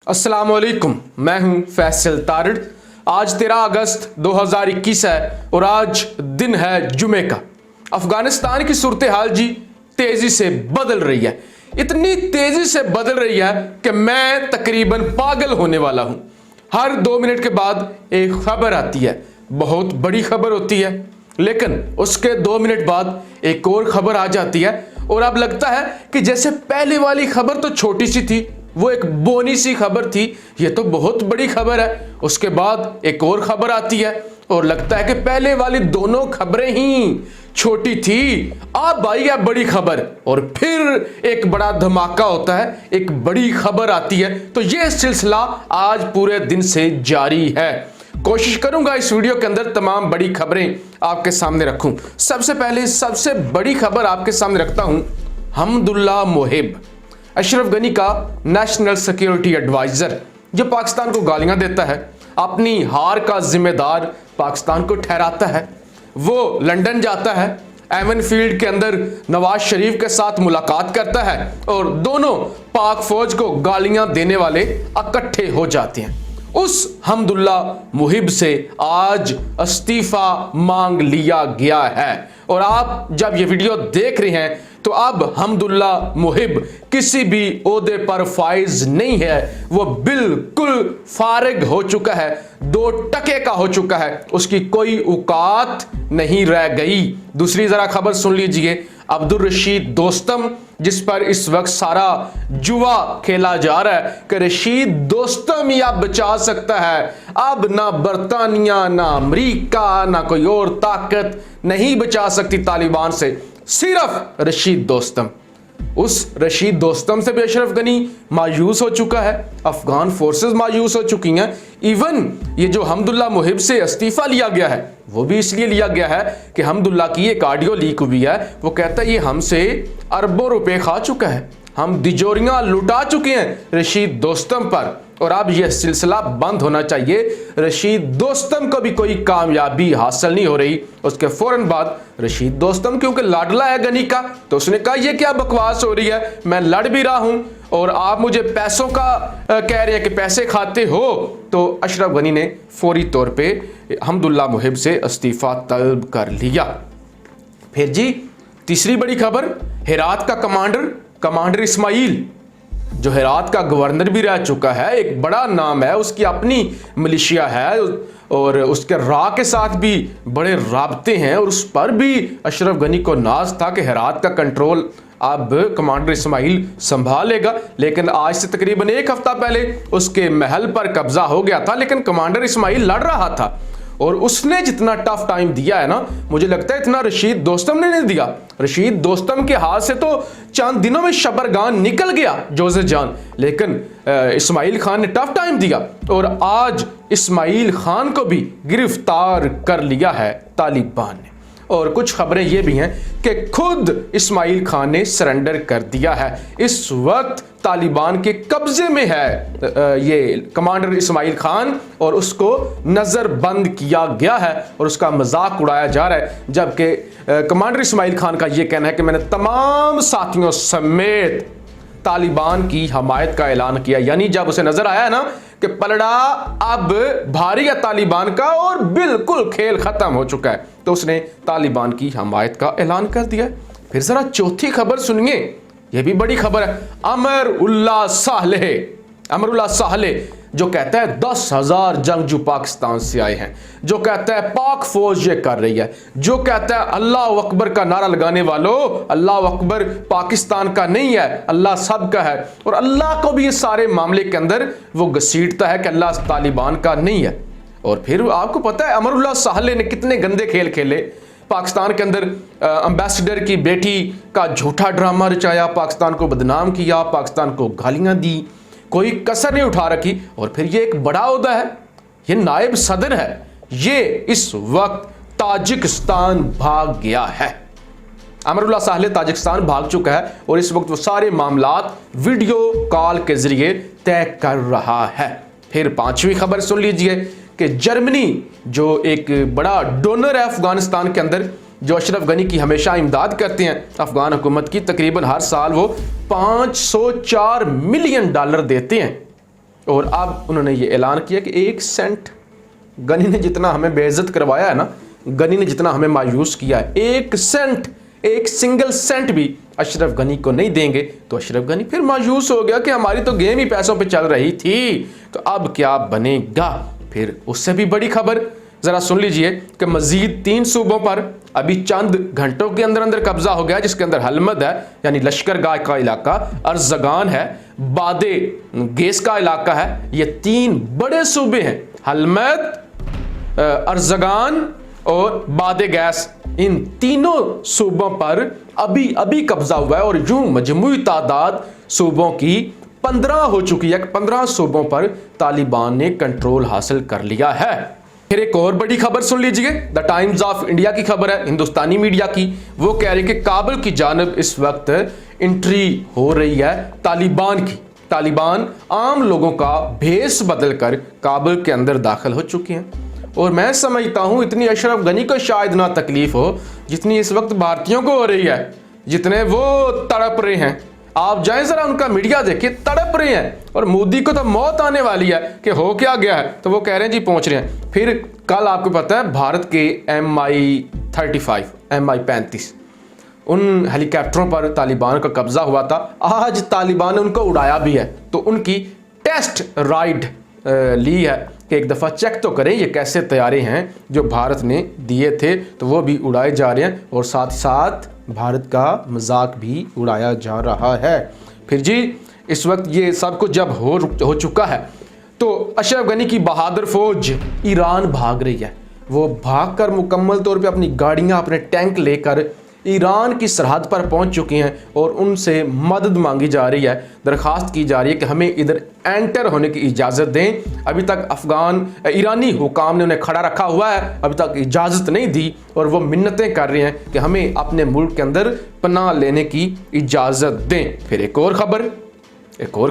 अस्सलाम वालेकुम, मैं हूं फैसल तारिड़। आज 13 अगस्त 2021 है और आज दिन है जुमे का। अफगानिस्तान की सूरत हाल जी तेजी से बदल रही है, इतनी तेजी से बदल रही है कि मैं तकरीबन पागल होने वाला हूं। हर 2 मिनट के बाद एक खबर आती है, बहुत बड़ी खबर होती है, लेकिन उसके 2 मिनट बाद एक और खबर आ जाती है और अब लगता है कि जैसे पहले वाली खबर तो छोटी सी थी, वो एक बोनी सी खबर थी, ये तो बहुत बड़ी खबर है। उसके बाद एक और खबर आती है और लगता है कि पहले वाली दोनों खबरें ही छोटी थी, अब आई है बड़ी खबर और फिर एक बड़ा धमाका होता है, एक बड़ी खबर आती है। तो ये सिलसिला आज पूरे दिन से जारी है। कोशिश करूंगा इस वीडियो के अंदर तमाम बड़ी खबरें आपके सामने रखूं। सबसे पहले सबसे बड़ी खबर आपके सामने रखता हूं, हमदुल्ला मोहिब, अशरफ गनी का नेशनल सिक्योरिटी एडवाइजर, जो पाकिस्तान को गालियां देता है, अपनी हार का जिम्मेदार पाकिस्तान को ठहराता है। वो लंदन जाता है, एवन फील्ड के अंदर नवाज शरीफ के साथ मुलाकात करता है और दोनों पाक फौज को गालियां देने वाले इकट्ठे हो जाते हैं। उस हमदुल्ला मुहिब से आज इस्तीफा मांग लिया गया है और आप जब ये वीडियो देख रहे हैं तो अब हमदुल्ला मुहिब किसी भी ओहदे पर फाइज नहीं है, वो बिल्कुल फारिग हो चुका है, 2 टके का हो चुका है, उसकी कोई औकात नहीं रह गई। दूसरी जरा खबर सुन लीजिए, अब्दुल रशीद दोस्तम, जिस पर इस वक्त सारा जुआ खेला जा रहा है कि रशीद दोस्तम ही अब बचा सकता है, अब ना बरतानिया ना अमरीका ना कोई और ताकत नहीं बचा सकती तालिबान से, सिर्फ रशीद दोस्तम। उस रशीद दोस्तम से भी अशरफ गनी मायूस हो चुका है, अफगान फोर्सेस मायूस हो चुकी हैं। इवन ये जो हमदुल्ला मुहिब से इस्तीफा लिया गया है वो भी इसलिए लिया गया है कि हमदुल्ला की एक ऑडियो लीक हुई है, वो कहता है ये हमसे अरबों रुपए खा चुका है, हम तिजोरियां लुटा चुके हैं रशीद दोस्तम पर और अब यह सिलसिला बंद होना चाहिए। रशीद दोस्तम को भी कोई कामयाबी हासिल नहीं हो रही। उसके फौरन बाद रशीद दोस्तम क्योंकि लाडला है गनी का, तो उसने कहा ये क्या बकवास हो रही है, मैं लड़ भी रहा हूं और आप मुझे पैसों का कह रहे हैं कि पैसे खाते हो। तो अशरफ गनी ने फौरी तौर पे हमदुल्ला मुहिब से इस्तीफा तलब कर लिया। फिर जी तीसरी बड़ी खबर, हेरात का कमांडर इस्माइल, जो हेरात का गवर्नर भी रह चुका है, एक बड़ा नाम है, उसकी अपनी मिलिशिया है और उसके रा के साथ भी बड़े राबते हैं और उस पर भी अशरफ गनी को नाज था कि हेरात का कंट्रोल अब कमांडर इस्माइल संभालेगा। लेकिन आज से तकरीबन 1 हफ्ता पहले उसके महल पर कब्जा हो गया था, लेकिन कमांडर इस्माइल लड़ रहा था और उसने जितना टफ टाइम दिया है ना, मुझे लगता है इतना रशीद दोस्तम ने नहीं दिया। रशीद दोस्तम के हाथ से तो चंद दिनों में शबरगान निकल गया जोज़े जान, लेकिन इस्माइल खान ने टफ टाइम दिया और आज इस्माइल खान को भी गिरफ्तार कर लिया है तालिबान ने। और कुछ खबरें ये भी हैं कि खुद इस्माइल खान ने सरेंडर कर दिया है, इस वक्त तालिबान के कब्जे में है ये कमांडर इस्माइल खान और उसको नज़रबंद किया गया है और उसका मजाक उड़ाया जा रहा है। जबकि कमांडर इस्माइल खान का ये कहना है कि मैंने तमाम साथियों समेत तालिबान की हमायत का ऐलान किया, यानी जब उसे नजर आया ना कि पलड़ा अब भारी है तालिबान का और बिल्कुल खेल खत्म हो चुका है, तो उसने तालिबान की हमायत का ऐलान कर दिया। फिर जरा चौथी खबर सुनिए, यह भी बड़ी खबर है। अमरुल्लाह सालेह जो कहता है 10,000 जंगजू पाकिस्तान से आए हैं, जो कहता है पाक फौज ये कर रही है, जो कहता है अल्लाह अकबर का नारा लगाने वालों, अल्लाह अकबर पाकिस्तान का नहीं है, अल्लाह सब का है, और अल्लाह को भी इस सारे मामले के अंदर वो घसीटता है कि अल्लाह तालिबान का नहीं है। और फिर आपको पता है अमरुल्लाह सालेह ने कितने गंदे खेल खेले, पाकिस्तान के अंदर एम्बेसडर की बेटी का झूठा ड्रामा रचाया, पाकिस्तान को बदनाम किया, पाकिस्तान को गालियां दी, कोई कसर नहीं उठा रखी। और फिर ये एक बड़ा ओहदा है, ये नायब सदर है, ये इस वक्त ताजिकिस्तान भाग गया है। अमरुल्लाह सालेह ताजिकिस्तान भाग चुका है और इस वक्त वो सारे मामलात वीडियो कॉल के जरिए तय कर रहा है। फिर 5वीं खबर सुन लीजिए कि जर्मनी, जो एक बड़ा डोनर है अफगानिस्तान के अंदर, जो अशरफ गनी की हमेशा इमदाद करते हैं अफगान हुकूमत की, तकरीबन हर साल वो $504 मिलियन देते हैं और अब उन्होंने ये ऐलान किया कि 1 सेंट, गनी ने जितना हमें बेइज्जत करवाया है ना, गनी ने जितना हमें मायूस किया है, 1 सेंट, 1 सिंगल सेंट भी अशरफ गनी को नहीं देंगे। तो अशरफ गनी फिर मायूस हो गया कि हमारी तो गेम ही पैसों पे चल रही थी, तो अब क्या बनेगा। फिर उससे भी बड़ी खबर जरा सुन लीजिए कि मजीद 3 सूबों पर अभी चंद घंटों के अंदर अंदर कब्जा हो गया, जिसके अंदर हलमद है यानी लश्करगाह का इलाका, अर्जगान है, बादे गेस का इलाका है। ये 3 बड़े सूबे हैं, हलमद, अर्जगान और बादे गैस। इन तीनों सूबों पर अभी अभी कब्जा हुआ है और यूं मजमूई तादाद सूबों की 15 हो चुकी है। 15 सूबों पर तालिबान ने कंट्रोल हासिल कर लिया है। फिर एक और बड़ी खबर सुन लीजिए, द टाइम्स ऑफ इंडिया की खबर है, हिंदुस्तानी मीडिया की। वो कह रही है कि काबुल की जानब इस वक्त एंट्री हो रही है तालिबान की। तालिबान आम लोगों का भेस बदलकर काबुल के अंदर दाखिल हो चुके हैं। और मैं समझता हूं इतनी अशरफ गनी को शायद ना तकलीफ हो जितनी इस वक्त भारतीयों को हो रही है, जितने वो तड़प रहे हैं। आप जाएं जरा उनका मीडिया देखिए, तड़प रहे हैं। और मोदी को तो मौत आने वाली है कि हो क्या गया है, तो वो कह रहे हैं जी पहुंच रहे हैं। फिर कल आपको पता है भारत के MI-35, MI-35 उन हेलीकॉप्टरों पर तालिबान का कब्जा हुआ था। आज तालिबान ने उनको उड़ाया भी है, तो उनकी टेस्ट राइड ली है कि एक दफ़ा चेक तो करें ये कैसे तैयारे हैं जो भारत ने दिए थे, तो वो भी उड़ाए जा रहे हैं और साथ साथ भारत का मजाक भी उड़ाया जा रहा है। फिर जी इस वक्त ये सब कुछ जब हो चुका है तो अशरफ गनी की बहादुर फौज ईरान भाग रही है। वो भागकर मुकम्मल तौर पे अपनी गाड़ियां, अपने टैंक लेकर ईरान की सरहद पर पहुंच चुकी हैं और उनसे मदद मांगी जा रही है, दरख्वास्त की जा रही है कि हमें इधर एंटर होने की इजाज़त दें। अभी तक ईरानी हुकाम ने उन्हें खड़ा रखा हुआ है, अभी तक इजाज़त नहीं दी और वो मिन्नतें कर रहे हैं कि हमें अपने मुल्क के अंदर पनाह लेने की इजाज़त दें। फिर एक और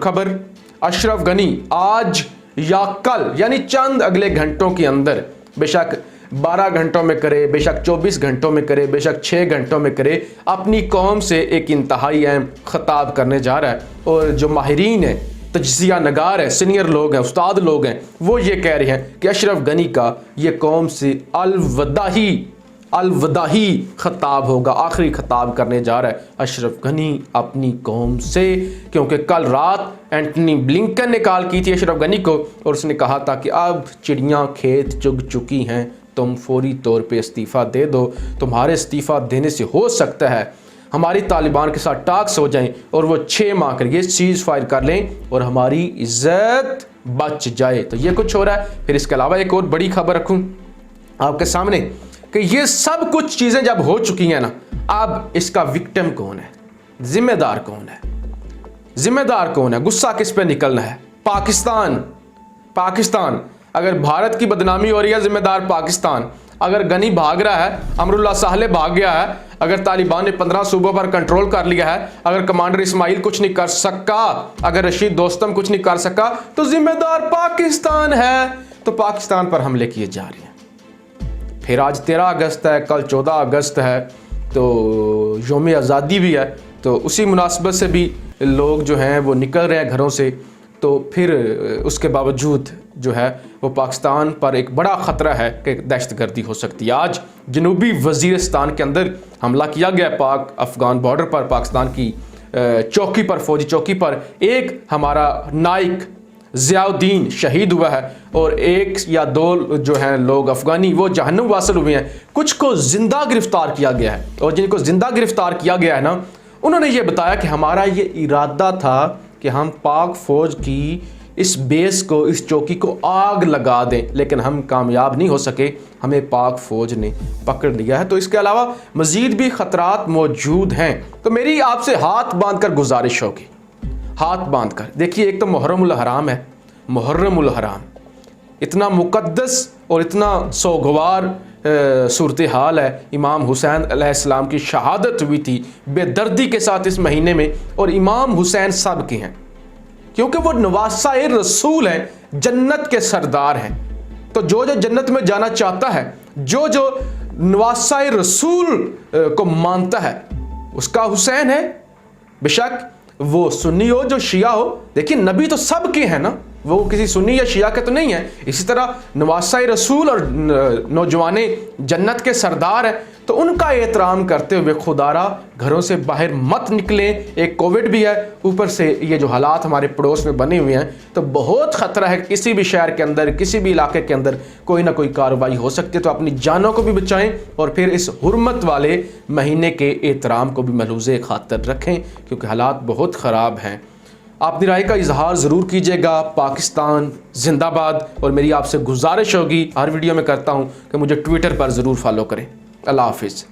खबर, अशरफ गनी आज या कल यानी चंद अगले घंटों के अंदर, बेशक 12 घंटों में करे, बेशक 24 घंटों में करे, बेशक 6 घंटों में करे, अपनी कौम से एक इंतहाई अहम खिताब करने जा रहा है। और जो माहिरीन है, तज्जिया नगार है, सीनियर लोग हैं, उस्ताद लोग हैं, वो ये कह रहे हैं कि अशरफ गनी का ये कौम से अलविदाही खिताब होगा, आखिरी खिताब करने जा रहा है अशरफ गनी अपनी कौम से। क्योंकि कल रात एंटनी ब्लिंकन ने कॉल की थी अशरफ गनी को और उसने कहा था कि अब चिड़ियाँ खेत चुग चुकी हैं, तुम फौरी तौर पे इस्तीफ़ा दे दो। तुम्हारे इस्तीफ़ा देने से हो सकता है हमारी तालिबान के साथ टाक्स हो जाएं और वो 6 माह के लिए सीज़ फायर कर लें और हमारी इज्जत बच जाए। तो ये कुछ हो रहा है। फिर इसके अलावा एक और बड़ी खबर रखूं आपके सामने कि ये सब कुछ चीज़ें जब हो चुकी हैं ना, अब इसका विक्टिम कौन है, जिम्मेदार कौन है, गुस्सा किस पे निकलना है? पाकिस्तान। अगर भारत की बदनामी हो रही है, जिम्मेदार पाकिस्तान। अगर गनी भाग रहा है, अमरुल्लाह साले भाग गया है, अगर तालिबान ने 15 सूबों पर कंट्रोल कर लिया है, अगर कमांडर इस्माइल कुछ नहीं कर सका, अगर रशीद दोस्तम कुछ नहीं कर सका, तो जिम्मेदार पाकिस्तान है। तो पाकिस्तान पर हमले किए जा रहे हैं। फिर आज 13 अगस्त है, कल 14 अगस्त है, तो यौम आज़ादी भी है, तो उसी मुनासिबत से भी लोग जो हैं वो निकल रहे हैं घरों से। तो फिर उसके बावजूद जो है वो पाकिस्तान पर एक बड़ा ख़तरा है कि दहशतगर्दी हो सकती है। आज जनूबी वज़ीरिस्तान के अंदर हमला किया गया पाक अफ़गान बॉर्डर पर, पाकिस्तान की चौकी पर, फौजी चौकी पर। एक हमारा नाइक ज़ियाउद्दीन शहीद हुआ है और 1 या 2 जो हैं लोग अफ़गानी वो जहन्नुम वासिल हुए हैं। कुछ को ज़िंदा गिरफ़्तार किया गया है और जिनको ज़िंदा गिरफ़्तार किया गया है ना, उन्होंने ये बताया कि हमारा ये इरादा था कि हम पाक फ़ौज की इस बेस को, इस चौकी को आग लगा दें, लेकिन हम कामयाब नहीं हो सके, हमें पाक फ़ौज ने पकड़ लिया है। तो इसके अलावा मज़ीद भी ख़तरात मौजूद हैं। तो मेरी आपसे हाथ बांध कर गुजारिश होगी, हाथ बांध कर देखिए, एक तो मुहर्रमुल हराम है, मुहर्रमुल हराम इतना मुक़द्दस और इतना सोगवार सूरत हाल है। इमाम हुसैन अलैहिस्सलाम की शहादत हुई थी बेदर्दी के साथ इस महीने में, और इमाम हुसैन सब के हैं क्योंकि वो नवासाए रसूल हैं, जन्नत के सरदार हैं। तो जो जो जन्नत में जाना चाहता है, जो जो नवासाए रसूल को मानता है, उसका हुसैन है। बेशक वो सुन्नी हो, जो शिया हो। देखिए नबी तो सब के हैं ना, वो किसी सुन्नी या शिया के तो नहीं है। इसी तरह नवासा रसूल और नौजवाने जन्नत के सरदार हैं, तो उनका एहतराम करते हुए खुदारा घरों से बाहर मत निकलें। एक कोविड भी है, ऊपर से ये जो हालात हमारे पड़ोस में बने हुए हैं, तो बहुत ख़तरा है किसी भी शहर के अंदर, किसी भी इलाके के अंदर कोई ना कोई कार्रवाई हो सकती है। तो अपनी जानों को भी बचाएं और फिर इस हुर्मत वाले महीने के एहतराम को भी मलूज़े खातर रखें, क्योंकि हालात बहुत ख़राब हैं। अपनी राय का इजहार ज़रूर कीजिएगा। पाकिस्तान जिंदाबाद। और मेरी आपसे गुजारिश होगी, हर वीडियो में करता हूँ, कि मुझे ट्विटर पर ज़रूर फॉलो करें। अल्लाह हाफिज़।